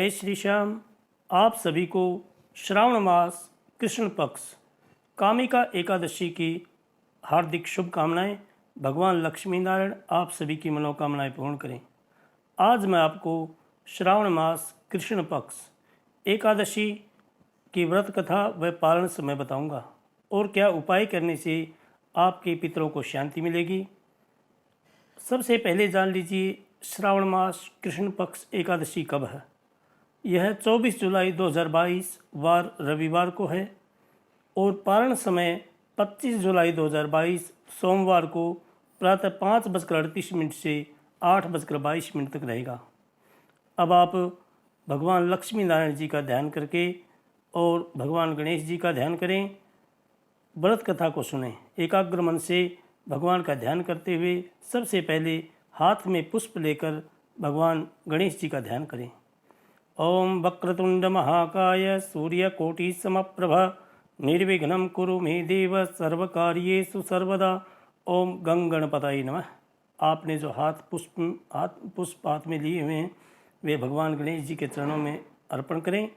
जय श्री श्याम। आप सभी को श्रावण मास कृष्ण पक्ष कामिका एकादशी की हार्दिक शुभकामनाएं। भगवान लक्ष्मी नारायण आप सभी की मनोकामनाएं पूर्ण करें। आज मैं आपको श्रावण मास कृष्ण पक्ष एकादशी की व्रत कथा व पालन समय बताऊंगा और क्या उपाय करने से आपके पितरों को शांति मिलेगी। सबसे पहले जान लीजिए श्रावण मास कृष्ण पक्ष एकादशी कब है। यह 24 जुलाई 2022 वार रविवार को है और पारण समय 25 जुलाई 2022 सोमवार को प्रातः 5:38 से 8:22 तक रहेगा। अब आप भगवान लक्ष्मी नारायण जी का ध्यान करके और भगवान गणेश जी का ध्यान करें। व्रत कथा को सुनें। एकाग्र मन से भगवान का ध्यान करते हुए सबसे पहले हाथ में पुष्प लेकर भगवान गणेश जी का ध्यान करें। ओम वक्रतुंड महाकाय सूर्यकोटि समप्रभ निर्विघ्नं कुरु मे देव सर्वकार्येषु सर्वदा। ओम गं गणपतये नमः। आपने जो पुष्प हाथ में लिए हुए हैं वे भगवान गणेश जी के चरणों में अर्पण करें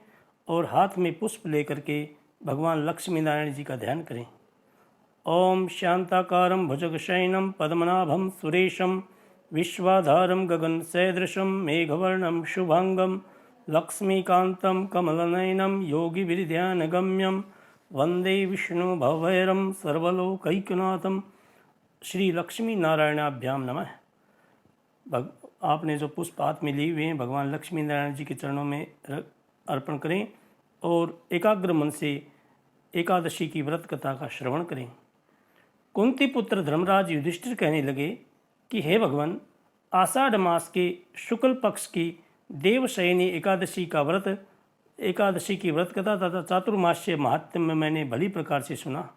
और हाथ में पुष्प लेकर के भगवान लक्ष्मी नारायण जी का ध्यान करें। ओम शांताकारं भुजगशयनं पद्मनाभं सुरेशं विश्वाधारं गगनसदृशं मेघवर्णं शुभांगं लक्ष्मीकान्तं कमलनयनं योगिविद्यानगम्यं वंदे विष्णु भवभैरं सर्वलोकैकनाथं। श्री लक्ष्मी नारायणाभ्याम नमः। आपने जो पुष्प हाथ में लिए हुए हैं भगवान लक्ष्मी नारायण जी के चरणों में अर्पण करें और एकाग्र मन से एकादशी की व्रत कथा का श्रवण करें। कुंती पुत्र धर्मराज युधिष्ठिर कहने लगे कि हे भगवान, आषाढ़ मास के शुक्ल पक्ष की देवशयनी एकादशी की व्रत कथा तथा चातुर्मास्य महात्म्य में मैंने भली प्रकार से सुना।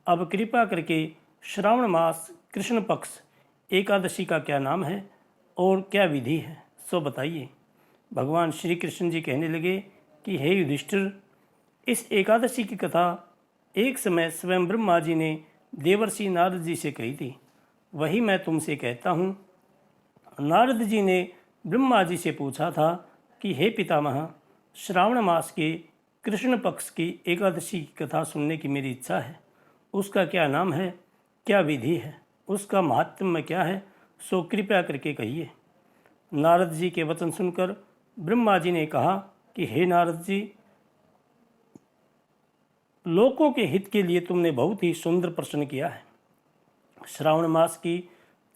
अब कृपा करके श्रावण मास कृष्ण पक्ष एकादशी का क्या नाम है और क्या विधि है सो बताइए। भगवान श्री कृष्ण जी कहने लगे कि हे युधिष्ठिर, इस एकादशी की कथा एक समय स्वयं ब्रह्मा जी ने देवर्षि नारद जी से कही थी, वही मैं तुमसे कहता हूँ। नारद जी ने ब्रह्मा जी से पूछा था कि हे पितामह, श्रावण मास के कृष्ण पक्ष की एकादशी की कथा सुनने की मेरी इच्छा है। उसका क्या नाम है, क्या विधि है, उसका महात्म्य क्या है, सो कृपया करके कहिए। नारद जी के वचन सुनकर ब्रह्मा जी ने कहा कि हे नारद जी, लोकों के हित के लिए तुमने बहुत ही सुंदर प्रश्न किया है। श्रावण मास की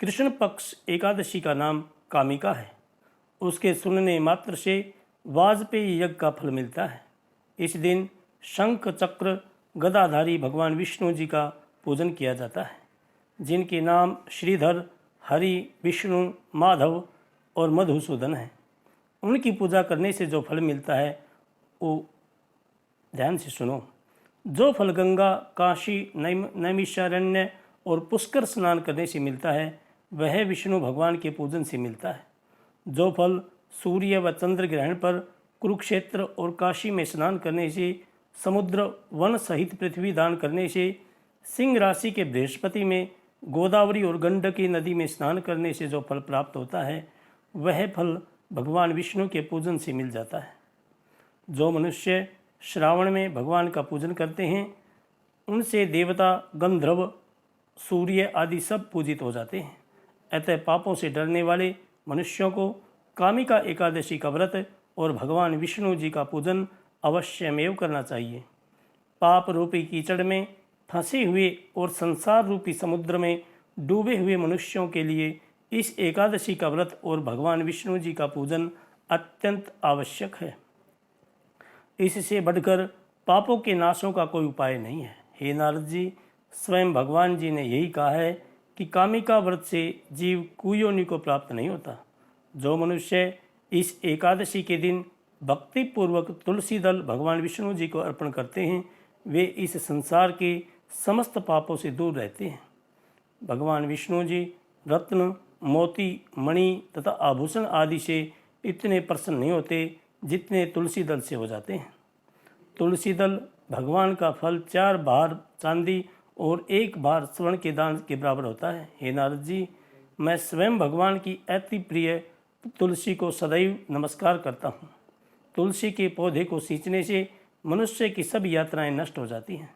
कृष्ण पक्ष एकादशी का नाम कामिका है। उसके सुनने मात्र से वाजपेयी यज्ञ का फल मिलता है। इस दिन शंख चक्र गदाधारी भगवान विष्णु जी का पूजन किया जाता है, जिनके नाम श्रीधर, हरि, विष्णु, माधव और मधुसूदन हैं। उनकी पूजा करने से जो फल मिलता है वो ध्यान से सुनो। जो फल गंगा, काशी, नैमिषारण्य और पुष्कर स्नान करने से मिलता है वह विष्णु भगवान के पूजन से मिलता है। जो फल सूर्य व चंद्र ग्रहण पर कुरुक्षेत्र और काशी में स्नान करने से, समुद्र वन सहित पृथ्वी दान करने से, सिंह राशि के बृहस्पति में, गोदावरी और गंडकी नदी में स्नान करने से जो फल प्राप्त होता है वह फल भगवान विष्णु के पूजन से मिल जाता है। जो मनुष्य श्रावण में भगवान का पूजन करते हैं उनसे देवता, गंधर्व, सूर्य आदि सब पूजित हो जाते हैं। अतः पापों से डरने वाले मनुष्यों को कामिका एकादशी का व्रत और भगवान विष्णु जी का पूजन अवश्यमेव करना चाहिए। पाप रूपी कीचड़ में फंसे हुए और संसार रूपी समुद्र में डूबे हुए मनुष्यों के लिए इस एकादशी का व्रत और भगवान विष्णु जी का पूजन अत्यंत आवश्यक है। इससे बढ़कर पापों के नाशों का कोई उपाय नहीं है। हे नारद जी, स्वयं भगवान जी ने यही कहा है कि कामिका व्रत से जीव कुयोनि को प्राप्त नहीं होता। जो मनुष्य इस एकादशी के दिन भक्ति पूर्वक तुलसी दल भगवान विष्णु जी को अर्पण करते हैं वे इस संसार के समस्त पापों से दूर रहते हैं। भगवान विष्णु जी रत्न, मोती, मणि तथा आभूषण आदि से इतने प्रसन्न नहीं होते जितने तुलसी दल से हो जाते हैं। तुलसी दल भगवान का फल 4 भार चांदी और 1 भार स्वर्ण के दान के बराबर होता है। हे नारद जी, मैं स्वयं भगवान की अति प्रिय तुलसी को सदैव नमस्कार करता हूँ। तुलसी के पौधे को सींचने से मनुष्य की सब यात्राएं नष्ट हो जाती हैं।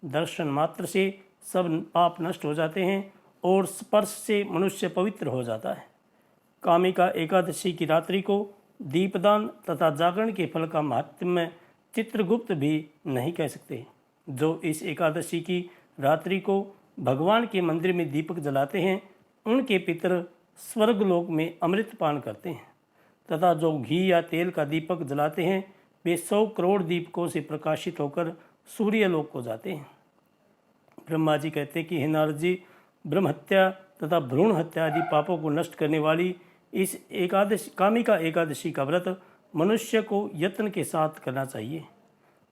दर्शन मात्र से सब पाप नष्ट हो जाते हैं और स्पर्श से मनुष्य पवित्र हो जाता है। कामिका एकादशी की रात्रि को दीपदान तथा जागरण के फल का महात्म्य चित्रगुप्त भी नहीं कह सकते। जो इस एकादशी की रात्रि को भगवान के मंदिर में दीपक जलाते हैं, उनके पितर स्वर्गलोक में अमृत पान करते हैं तथा जो घी या तेल का दीपक जलाते हैं, वे 100 करोड़ दीपकों से प्रकाशित होकर सूर्यलोक को जाते हैं। ब्रह्मा जी कहते हैं कि हे नारद जी, ब्रह्म हत्या तथा भ्रूण हत्या आदि पापों को नष्ट करने वाली इस कामिका एकादशी का व्रत मनुष्य को यत्न के साथ करना चाहिए।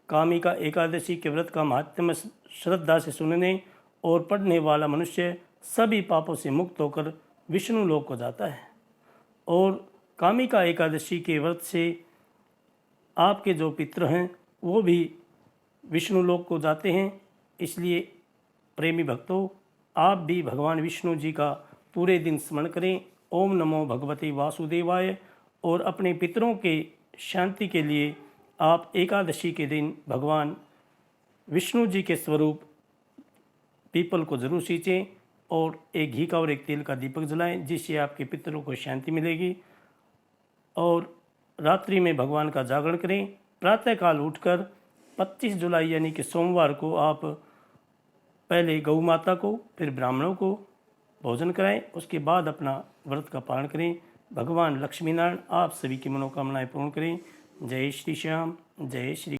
कामिका एकादशी के व्रत का महात्म्य श्रद्धा से सुनने और पढ़ने वाला मनुष्य सभी पापों से मुक्त होकर विष्णु लोक को जाता है। और कामिका एकादशी के व्रत से आपके जो पितृ हैं वो भी विष्णु लोक को जाते हैं। इसलिए प्रेमी भक्तों, आप भी भगवान विष्णु जी का पूरे दिन स्मरण करें। ओम नमो भगवते वासुदेवाय। और अपने पितरों के शांति के लिए आप एकादशी के दिन भगवान विष्णु जी के स्वरूप पीपल को जरूर सींचें और एक घी का और एक तेल का दीपक जलाएं, जिससे आपके पितरों को शांति मिलेगी। और रात्रि में भगवान का जागरण करें। प्रातःकाल उठकर 25 जुलाई यानी कि सोमवार को आप पहले गौ माता को फिर ब्राह्मणों को भोजन कराएं, उसके बाद अपना व्रत का पालन करें। भगवान लक्ष्मी नारायण आप सभी की मनोकामनाएं पूर्ण करें। जय श्री श्याम, जय श्री